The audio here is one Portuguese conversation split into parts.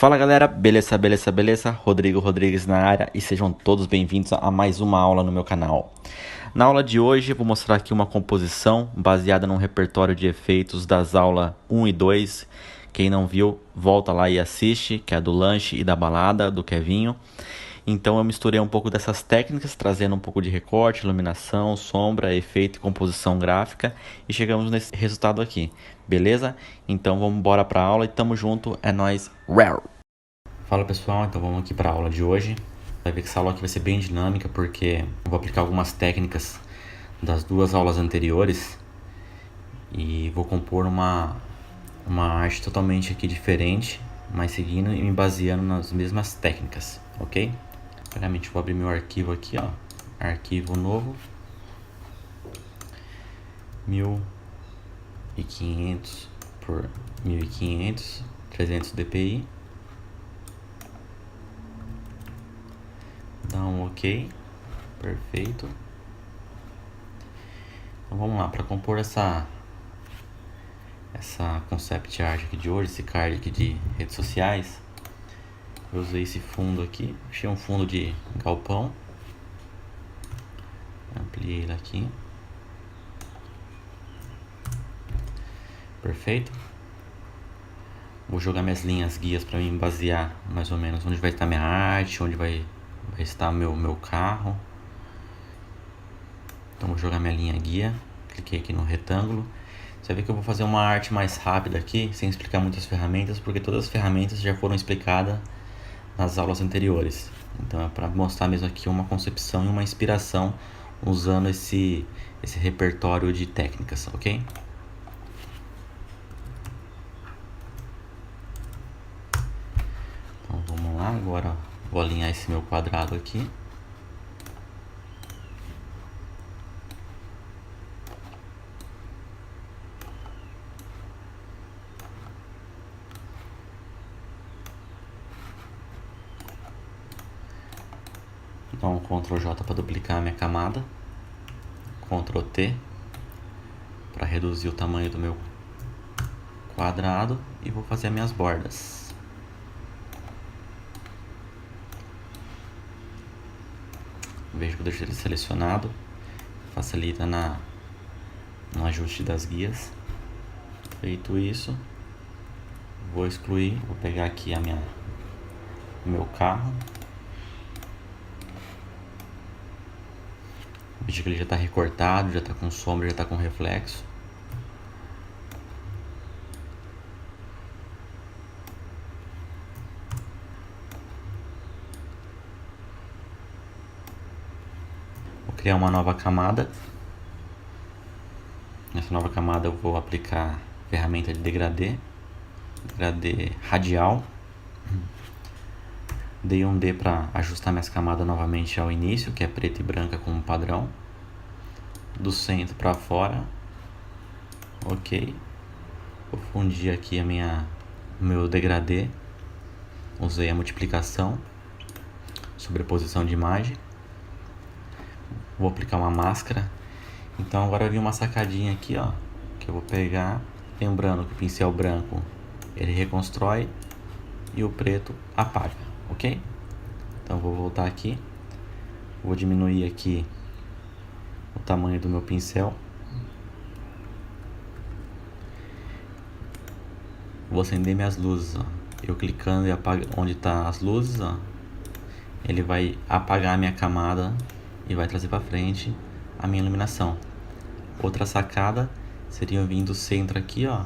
Fala galera, beleza, beleza, beleza? Rodrigo Rodrigues na área e sejam todos bem-vindos a mais uma aula no meu canal. Na aula de hoje eu vou mostrar aqui uma composição baseada num repertório de efeitos das aulas 1 e 2. Quem não viu, volta lá e assiste, que é do lanche e da balada, do Kevinho. Então eu misturei um pouco dessas técnicas, trazendo um pouco de recorte, iluminação, sombra, efeito e composição gráfica e chegamos nesse resultado aqui, beleza? Então vamos embora para a aula e tamo junto, é nóis, rau! Fala pessoal, então vamos aqui para a aula de hoje. Vai ver que essa aula aqui vai ser bem dinâmica porque eu vou aplicar algumas técnicas das duas aulas anteriores e vou compor uma arte totalmente aqui diferente, mas seguindo e me baseando nas mesmas técnicas, ok? Primeiramente vou abrir meu arquivo aqui, ó, arquivo novo, 1500 por 1500, 300 dpi, dá um ok, perfeito. Então vamos lá, para compor essa concept art aqui de hoje, esse card aqui de redes sociais, eu usei esse fundo aqui, achei um fundo de galpão, ampliei ele aqui, perfeito. Vou jogar minhas linhas guias para mim basear mais ou menos onde vai estar minha arte, onde vai estar meu carro. Então vou jogar minha linha guia, cliquei aqui no retângulo. Você vai ver que eu vou fazer uma arte mais rápida aqui, sem explicar muitas ferramentas, porque todas as ferramentas já foram explicadas nas aulas anteriores. Então é para mostrar mesmo aqui uma concepção e uma inspiração usando esse repertório de técnicas, ok? Então vamos lá, agora vou alinhar esse meu quadrado aqui. Então Ctrl J para duplicar a minha camada, Ctrl T para reduzir o tamanho do meu quadrado e vou fazer as minhas bordas. Vejo que eu deixei ele selecionado, facilita no ajuste das guias. Feito isso, vou excluir, vou pegar aqui o meu carro. Veja que ele já está recortado, já está com sombra, já está com reflexo. Vou criar uma nova camada. Nessa nova camada eu vou aplicar a ferramenta de degradê radial. Dei um D para ajustar minhas camadas novamente ao início, que é preta e branca como padrão. Do centro para fora. Ok. Vou fundir aqui o meu degradê. Usei a multiplicação, sobreposição de imagem. Vou aplicar uma máscara. Então agora eu vi uma sacadinha aqui, ó, que eu vou pegar, lembrando que o pincel branco ele reconstrói e o preto apaga, ok? Então vou voltar aqui, vou diminuir aqui o tamanho do meu pincel, vou acender minhas luzes, ó. Eu clicando e apagando onde está as luzes, ó, ele vai apagar a minha camada e vai trazer para frente a minha iluminação. Outra sacada seria eu vir do centro aqui, ó,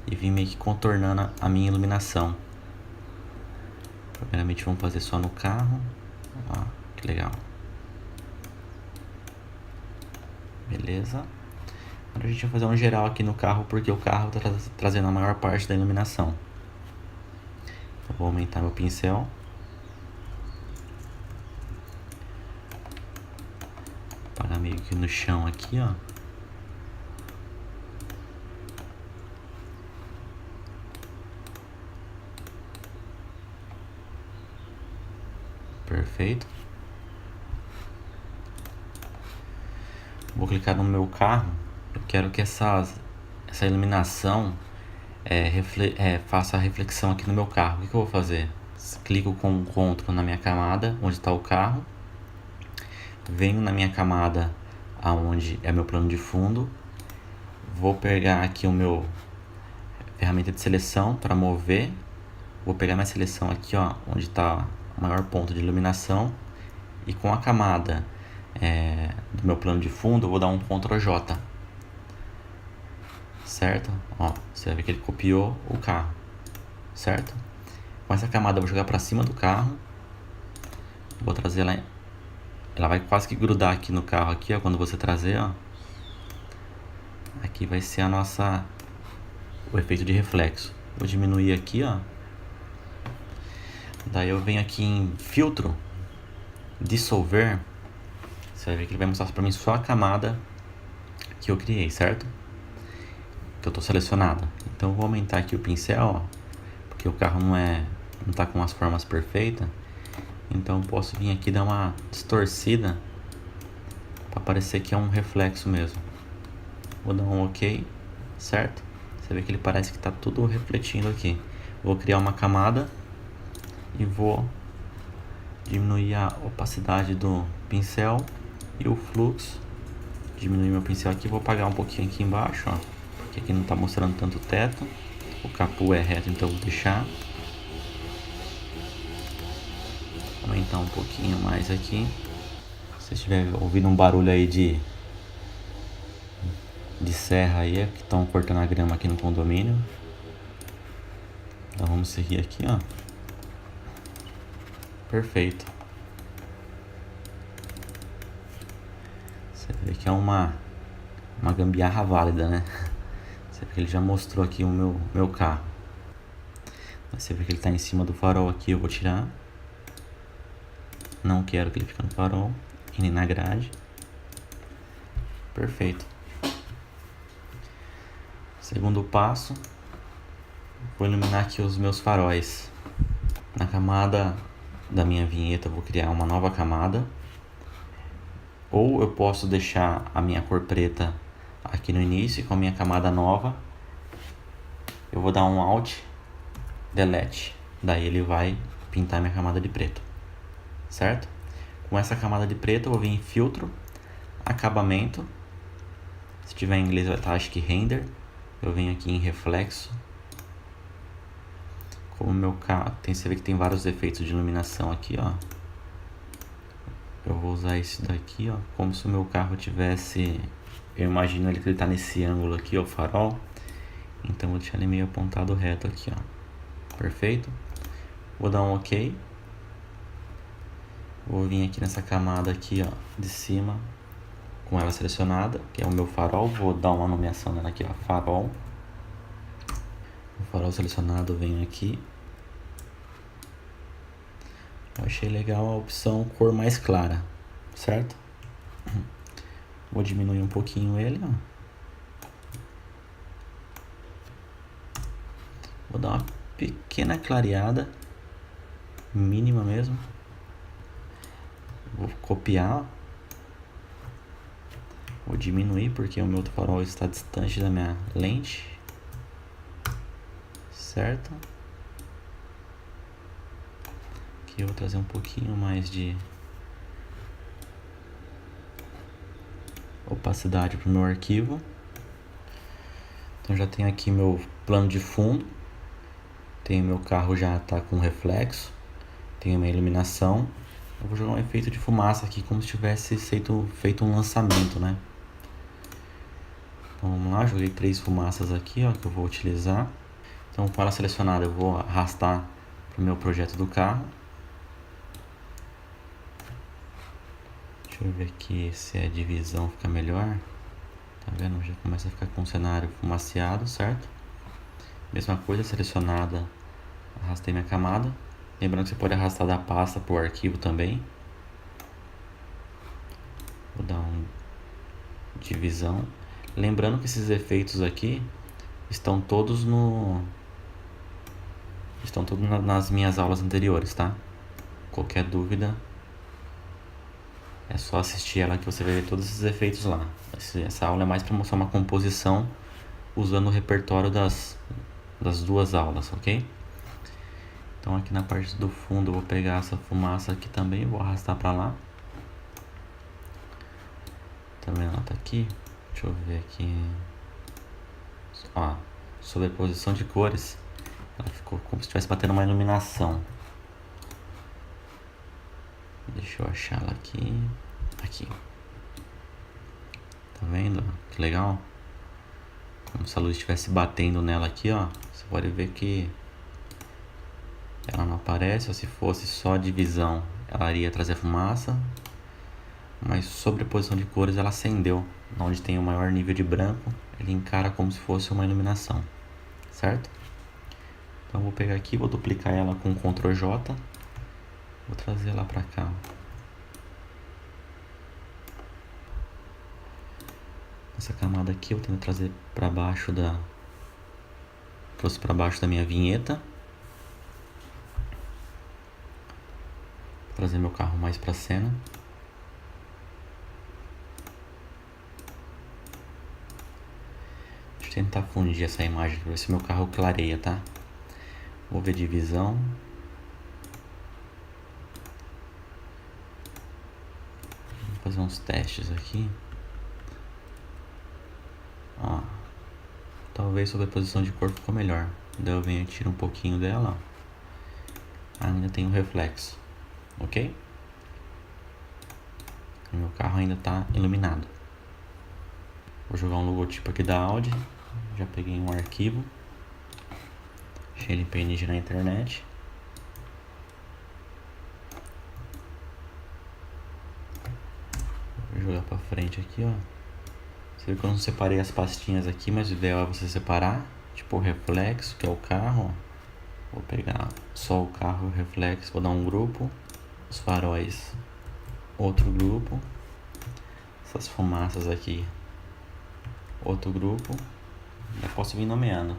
e vir meio que contornando a minha iluminação. Primeiramente vamos fazer só no carro, ó, que legal. Beleza. Agora a gente vai fazer um geral aqui no carro, porque o carro está trazendo a maior parte da iluminação. Eu vou aumentar meu pincel. Parar meio que no chão aqui, ó. Perfeito. Vou clicar no meu carro. Eu quero que essa iluminação faço a reflexão aqui no meu carro. O que eu vou fazer? Clico com o Ctrl na minha camada, onde está o carro. Venho na minha camada, aonde é meu plano de fundo. Vou pegar aqui o meu ferramenta de seleção para mover. Vou pegar minha seleção aqui, ó, onde está o maior ponto de iluminação. E com a camada do meu plano de fundo, eu vou dar um Ctrl J. Certo? Ó, você vai ver que ele copiou o carro. Certo? Com essa camada eu vou jogar para cima do carro. Vou trazer ela vai quase que grudar aqui no carro aqui, ó, quando você trazer, ó. Aqui vai ser o efeito de reflexo. Vou diminuir aqui, ó. Daí eu venho aqui em filtro, dissolver. Você vai ver que ele vai mostrar para mim só a camada que eu criei, certo? Que eu tô selecionada. Então eu vou aumentar aqui o pincel, ó, porque o carro não tá com as formas perfeitas. Então eu posso vir aqui dar uma distorcida para parecer que é um reflexo mesmo. Vou dar um OK, certo? Você vê que ele parece que tá tudo refletindo aqui. Vou criar uma camada e vou diminuir a opacidade do pincel e o fluxo. Diminuir meu pincel aqui, vou apagar um pouquinho aqui embaixo, ó, porque aqui não tá mostrando tanto o teto. O capô é reto, então eu vou deixar. Aumentar um pouquinho mais aqui. Se estiver ouvindo um barulho aí de serra aí, é que estão cortando a grama aqui no condomínio. Então vamos seguir aqui, ó. Perfeito. Você vê que é uma gambiarra válida, né? Você vê que ele já mostrou aqui o meu carro. Você vê que ele está em cima do farol aqui, eu vou tirar. Não quero que ele fique no farol e nem na grade. Perfeito. Segundo passo, vou iluminar aqui os meus faróis. Na camada da minha vinheta eu vou criar uma nova camada. Ou eu posso deixar a minha cor preta aqui no início com a minha camada nova. Eu vou dar um Alt, Delete. Daí ele vai pintar minha camada de preto. Certo? Com essa camada de preto eu vou vir em filtro, acabamento. Se tiver em inglês vai estar, acho que render. Eu venho aqui em reflexo. Como o meu carro, você vê que tem vários efeitos de iluminação aqui, ó. Eu vou usar esse daqui, ó, como se o meu carro tivesse... Eu imagino ele que ele tá nesse ângulo aqui, ó, o farol. Então vou deixar ele meio apontado reto aqui, ó. Perfeito? Vou dar um OK. Vou vir aqui nessa camada aqui, ó, de cima, com ela selecionada, que é o meu farol. Vou dar uma nomeação nela aqui, ó, farol. O farol selecionado, eu venho aqui. Eu achei legal a opção cor mais clara, certo? Vou diminuir um pouquinho ele, ó. Vou dar uma pequena clareada, mínima mesmo. Vou copiar. Vou diminuir porque o meu farol está distante da minha lente. Certo? Aqui eu vou trazer um pouquinho mais de opacidade para o meu arquivo. Então já tenho aqui meu plano de fundo. Tenho meu carro já tá com reflexo. Tenho minha iluminação. Eu vou jogar um efeito de fumaça aqui como se tivesse feito um lançamento, né? Então vamos lá, joguei 3 fumaças aqui, ó, que eu vou utilizar. Então com ela selecionada eu vou arrastar para o meu projeto do carro. Deixa eu ver aqui se a divisão fica melhor. Tá vendo? Já começa a ficar com o cenário fumaciado, certo? Mesma coisa, selecionada, arrastei minha camada. Lembrando que você pode arrastar da pasta para o arquivo também. Vou dar um divisão. Lembrando que esses efeitos aqui estão todos nas minhas aulas anteriores, tá? Qualquer dúvida é só assistir ela que você vai ver todos esses efeitos lá. Essa aula é mais para mostrar uma composição usando o repertório das das duas aulas, ok? Então aqui na parte do fundo eu vou pegar essa fumaça aqui também, vou arrastar para lá. Tá vendo? Ela tá aqui. Deixa eu ver aqui. Ó, sobreposição de cores. Ela ficou como se estivesse batendo uma iluminação. Deixa eu achar ela aqui. Aqui. Tá vendo? Que legal. Como se a luz estivesse batendo nela aqui, ó. Você pode ver que ela não aparece. Ou se fosse só divisão, ela iria trazer fumaça. Mas sobreposição de cores, ela acendeu. Onde tem o maior nível de branco, ele encara como se fosse uma iluminação. Certo? Então vou pegar aqui, vou duplicar ela com Ctrl J. Vou trazer ela pra cá. Essa camada aqui eu tenho que trazer para baixo da... Trouxe para baixo da minha vinheta. Vou trazer meu carro mais para cena. Deixa eu tentar fundir essa imagem para ver se meu carro clareia, tá? Vou ver divisão. Vou fazer uns testes aqui. Ó, talvez sobreposição de cor ficou melhor. Daí eu venho e tiro um pouquinho dela. Ainda tem um reflexo, ok? O meu carro ainda está iluminado. Vou jogar um logotipo aqui da Audi. Já peguei um arquivo. Achei ele em PNG na internet. Vou jogar para frente aqui, ó. Você viu que eu não separei as pastinhas aqui, mas o ideal é você separar. Tipo o reflexo, que é o carro. Vou pegar só o carro, o reflexo, vou dar um grupo. Os faróis, outro grupo. Essas fumaças aqui, outro grupo. Já posso vir nomeando.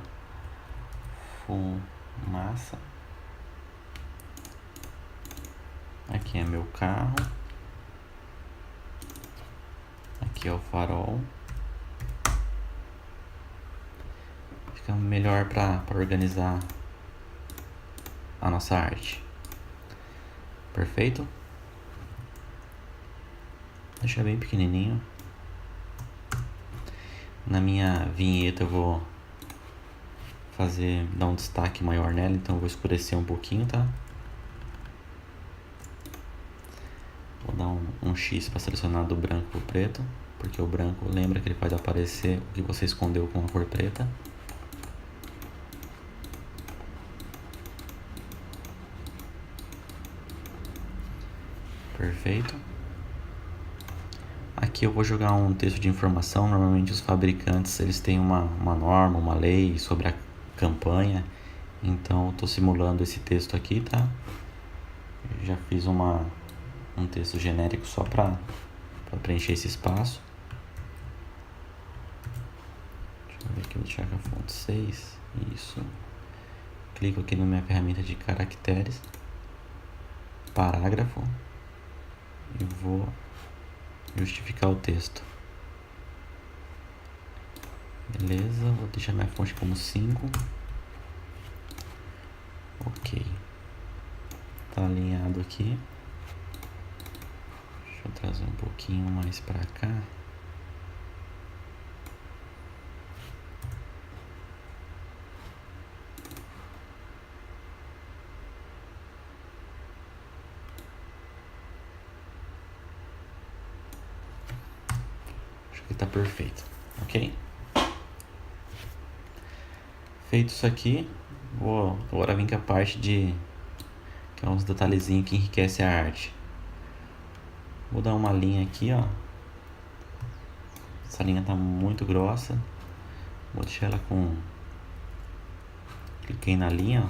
Fumaça. Aqui é meu carro. Aqui é o farol. Fica melhor para organizar a nossa arte. Perfeito? Deixa bem pequenininho. Na minha vinheta eu vou dar um destaque maior nela, então eu vou escurecer um pouquinho, tá? Vou dar um X para selecionar do branco pro preto, porque o branco lembra que ele faz aparecer o que você escondeu com a cor preta. Perfeito. Aqui eu vou jogar um texto de informação. Normalmente os fabricantes eles têm uma norma, uma lei sobre a campanha. Então eu estou simulando esse texto aqui, tá? Eu já fiz um texto genérico só para preencher esse espaço. Deixa eu ver aqui, vou deixar com a fonte 6. Isso. Clico aqui na minha ferramenta de caracteres. Parágrafo. E vou justificar o texto. Beleza, vou deixar minha fonte como 5. Ok. Tá alinhado aqui. Deixa eu trazer um pouquinho mais pra cá. Tá perfeito, ok? Feito isso aqui, vou agora vir com a parte que é uns detalhezinhos que enriquece a arte. Vou dar uma linha aqui, ó. Essa linha tá muito grossa. Vou deixar ela com... Cliquei na linha, ó.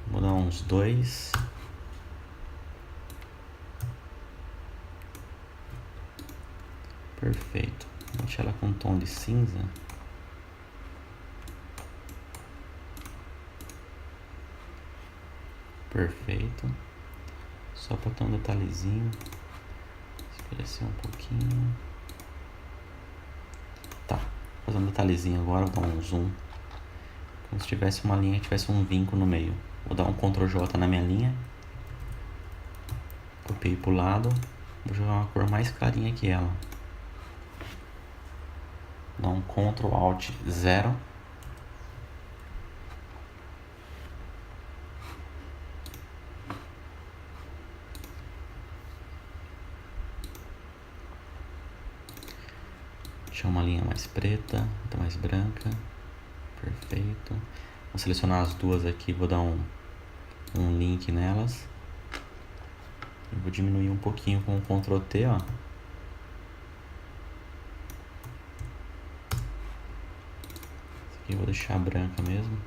Vou dar uns 2. Perfeito. Vou deixar ela com um tom de cinza. Perfeito. Só para ter um detalhezinho. Escurecer um pouquinho. Tá. Vou fazer um detalhezinho agora. Vou dar um zoom como se tivesse uma linha, tivesse um vinco no meio. Vou dar um Ctrl J na minha linha, copiei pro lado, vou jogar uma cor mais clarinha que ela. Dá um Ctrl Alt 0. Deixar uma linha mais preta, outra mais branca. Perfeito. Vou selecionar as duas aqui, vou dar um link nelas. E vou diminuir um pouquinho com o Ctrl T, ó. Essa aqui eu vou deixar branca mesmo.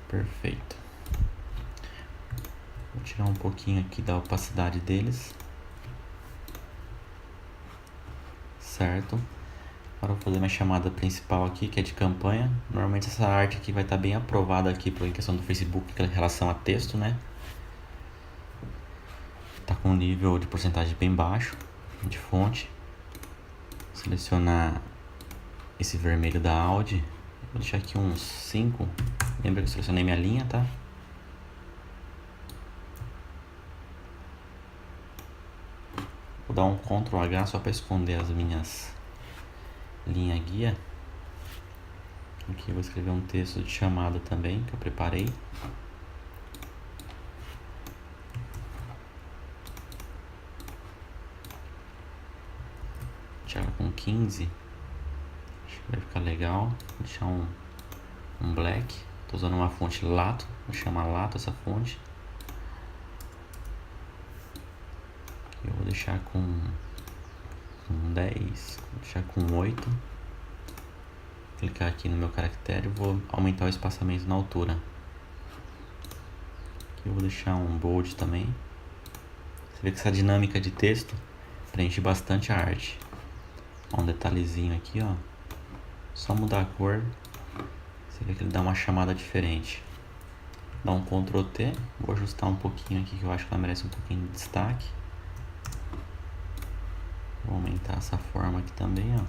Perfeito. Vou tirar um pouquinho aqui da opacidade deles. Certo. Agora vou fazer minha chamada principal aqui, que é de campanha. Normalmente essa arte aqui vai estar bem aprovada aqui por questão do Facebook em relação a texto, né? Tá com um nível de porcentagem bem baixo de fonte. Selecionar esse vermelho da Audi. Vou deixar aqui uns 5. Lembra que eu selecionei minha linha, tá? Vou dar um Ctrl H só para esconder as minhas linha guia. Aqui eu vou escrever um texto de chamada também que eu preparei. Deixar com 15. Acho que vai ficar legal. Vou deixar um black. Tô usando uma fonte Lato. Vou chamar Lato essa fonte. Aqui eu vou deixar com 10. Vou deixar com 8. Clicar aqui no meu caractere e vou aumentar o espaçamento na altura. Aqui eu vou deixar um bold também. Você vê que essa dinâmica de texto preenche bastante a arte. Ó, um detalhezinho aqui, ó. Só mudar a cor, você vê que ele dá uma chamada diferente. Dá um Ctrl T, vou ajustar um pouquinho aqui que eu acho que ela merece um pouquinho de destaque. Vou aumentar essa forma aqui também, ó.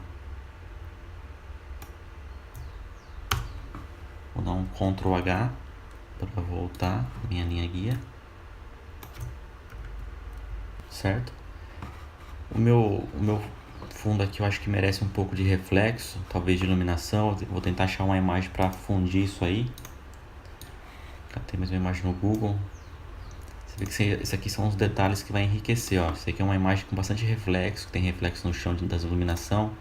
Vou dar um Ctrl H para voltar minha linha guia. Certo? O meu fundo aqui eu acho que merece um pouco de reflexo, talvez de iluminação. Vou tentar achar uma imagem para fundir isso aí. Catei mais uma imagem no Google. Você vê que esses aqui são os detalhes que vai enriquecer, ó. Isso aqui é uma imagem com bastante reflexo, que tem reflexo no chão das iluminação.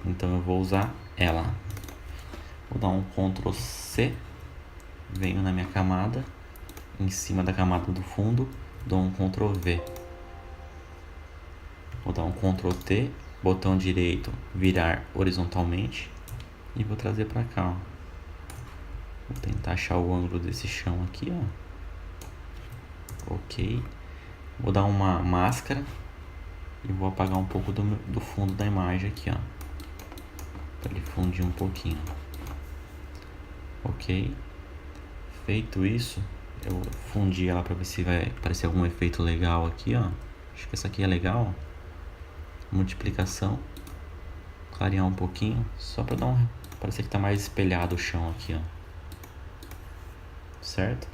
Então eu vou usar ela. Vou dar um Ctrl C, venho na minha camada, em cima da camada do fundo, dou um Ctrl V. Vou dar um Ctrl T, botão direito, virar horizontalmente e vou trazer para cá, ó. Vou tentar achar o ângulo desse chão aqui, ó. Ok. Vou dar uma máscara e vou apagar um pouco do fundo da imagem aqui, ó, para ele fundir um pouquinho. Ok. Feito isso, eu fundi ela para ver se vai aparecer algum efeito legal aqui, ó. Acho que essa aqui é legal, ó. Multiplicação, clarear um pouquinho, só para dar parecer que tá mais espelhado o chão aqui, ó. Certo?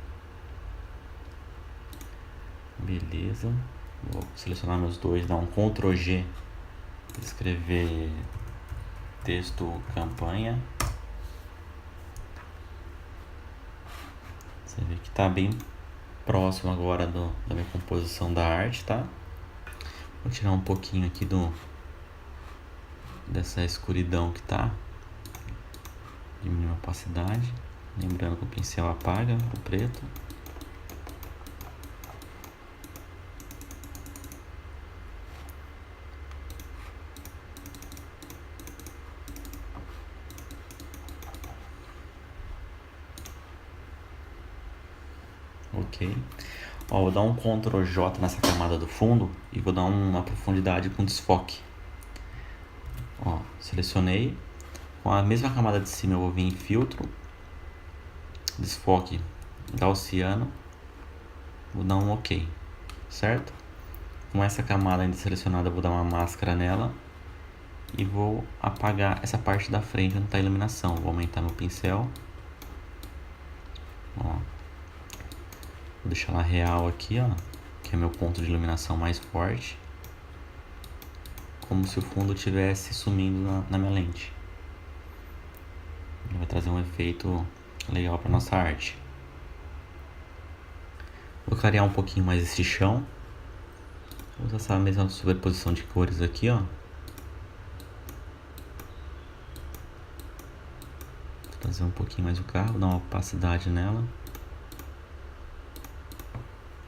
Beleza. Vou selecionar meus dois, dar um Ctrl G, escrever texto campanha. Você vê que tá bem próximo agora da minha composição da arte, tá? Vou tirar um pouquinho aqui dessa escuridão que tá. Diminuir a opacidade. Lembrando que o pincel apaga o preto. Ok. Ó, vou dar um Ctrl J nessa camada do fundo e vou dar uma profundidade com desfoque. Ó, selecionei. Com a mesma camada de cima eu vou vir em filtro, desfoque gaussiano, vou dar um OK, certo? com essa camada ainda selecionada, eu vou dar uma máscara nela e vou apagar essa parte da frente onde está a iluminação. Vou aumentar meu pincel, ó. Vou deixar ela real aqui, ó, que é meu ponto de iluminação mais forte, como se o fundo estivesse sumindo na minha lente. Vai trazer um efeito legal para nossa arte. Vou clarear um pouquinho mais esse chão. Vou usar essa mesma sobreposição de cores aqui, ó. Vou trazer um pouquinho mais o carro, dar uma opacidade nela.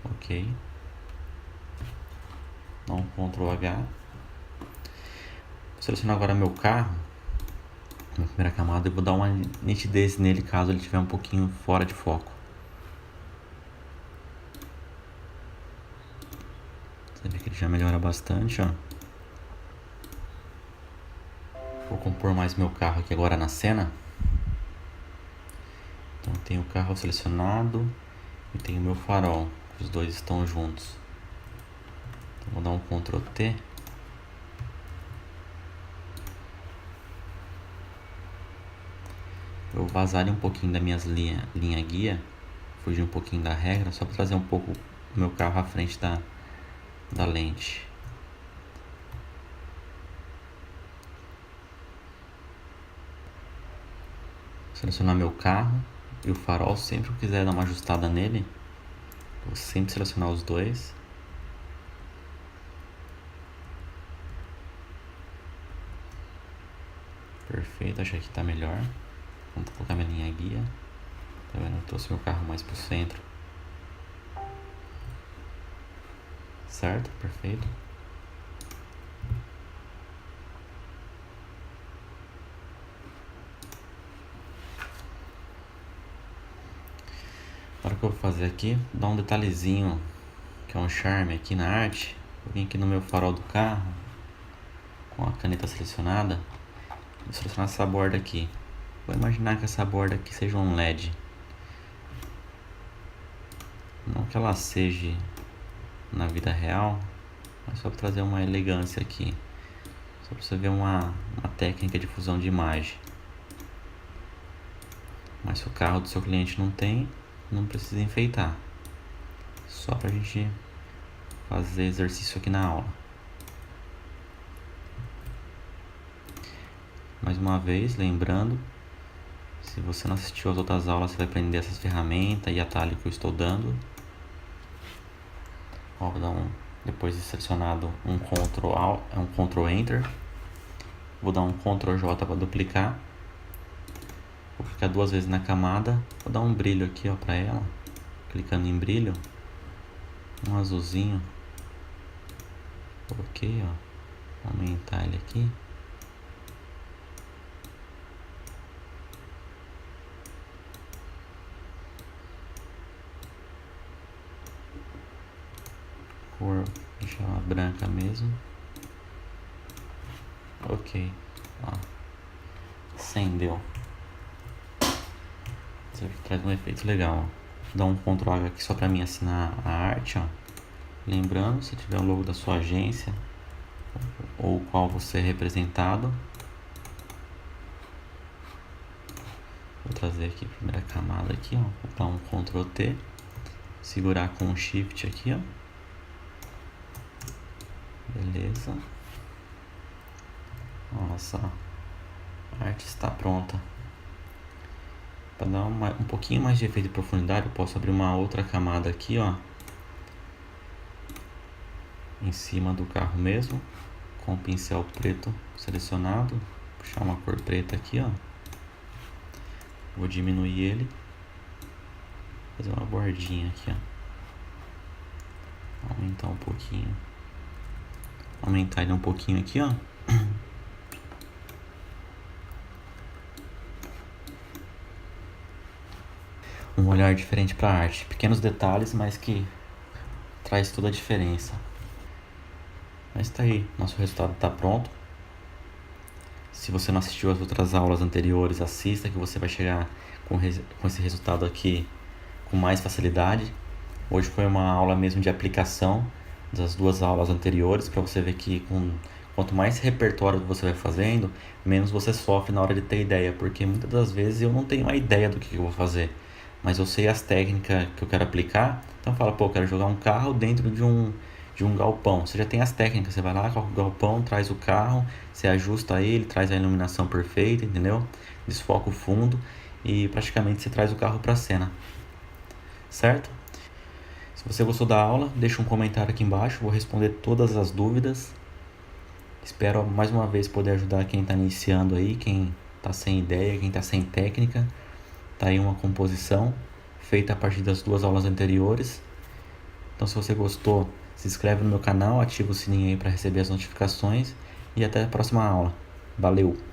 Ok. Dá um Ctrl H. Vou selecionar agora meu carro, na primeira camada, e vou dar uma nitidez nele caso ele estiver um pouquinho fora de foco. Você vê que ele já melhora bastante, ó. Vou compor mais meu carro aqui agora na cena. Então tenho o carro selecionado e tenho o meu farol. Os dois estão juntos. Então vou dar um Ctrl T. Eu vazar um pouquinho das minhas linha guia, fugir um pouquinho da regra, só para trazer um pouco o meu carro à frente da lente. Selecionar meu carro e o farol. Sempre que eu quiser dar uma ajustada nele, vou sempre selecionar os dois. Perfeito, acho que aqui tá melhor. Vou colocar minha linha guia. Tá vendo? Eu trouxe meu carro mais pro centro. Certo? Perfeito. Agora o que eu vou fazer aqui, dar um detalhezinho que é um charme aqui na arte. Eu vim aqui no meu farol do carro com a caneta selecionada. Vou selecionar essa borda aqui. Vou imaginar que essa borda aqui seja um LED. Não que ela seja na vida real, mas só para trazer uma elegância aqui. Só para você ver uma técnica de fusão de imagem. Mas se o carro do seu cliente não tem, não precisa enfeitar. Só para a gente fazer exercício aqui na aula. Mais uma vez, lembrando, se você não assistiu às outras aulas, você vai aprender essas ferramentas e atalhos que eu estou dando. Ó, vou dar depois de selecionado um Ctrl Enter. Vou dar um Ctrl J para duplicar. Vou clicar duas vezes na camada. Vou dar um brilho aqui, ó, para ela. Clicando em brilho. Um azulzinho. Ok, ó. Vou aumentar ele aqui. Cor, deixar ela branca mesmo. Ok, ó. Acendeu. Isso aqui traz um efeito legal, ó. Vou dar um Ctrl H aqui só para mim assinar a arte, ó. Lembrando, se tiver o logo da sua agência ou qual você é representado, vou trazer aqui a primeira camada aqui, ó. Vou dar um Ctrl T, segurar com o Shift aqui, ó. Beleza. Nossa, a arte está pronta. Para dar um pouquinho mais de efeito de profundidade, eu posso abrir uma outra camada aqui, ó, em cima do carro mesmo, com o pincel preto selecionado, puxar uma cor preta aqui, ó. Vou diminuir ele, fazer uma bordinha aqui, ó. Aumentar um pouquinho, aumentar ele um pouquinho aqui, ó. Um olhar diferente para a arte, pequenos detalhes, mas que traz toda a diferença. Mas tá aí, nosso resultado está pronto. Se você não assistiu às outras aulas anteriores, assista, que você vai chegar com esse resultado aqui com mais facilidade. Hoje foi uma aula mesmo de aplicação, das duas aulas anteriores, para você ver que quanto mais repertório você vai fazendo, menos você sofre na hora de ter ideia, porque muitas das vezes eu não tenho a ideia do que eu vou fazer, mas eu sei as técnicas que eu quero aplicar. Então fala, pô, eu quero jogar um carro dentro de um galpão. Você já tem as técnicas, você vai lá com o galpão, traz o carro, você ajusta ele, traz a iluminação perfeita, entendeu? Desfoca o fundo e praticamente você traz o carro para a cena, certo? Se você gostou da aula, deixa um comentário aqui embaixo, vou responder todas as dúvidas. Espero mais uma vez poder ajudar quem está iniciando aí, quem está sem ideia, quem está sem técnica. Tá aí uma composição feita a partir das duas aulas anteriores. Então, se você gostou, se inscreve no meu canal, ativa o sininho aí para receber as notificações e até a próxima aula. Valeu!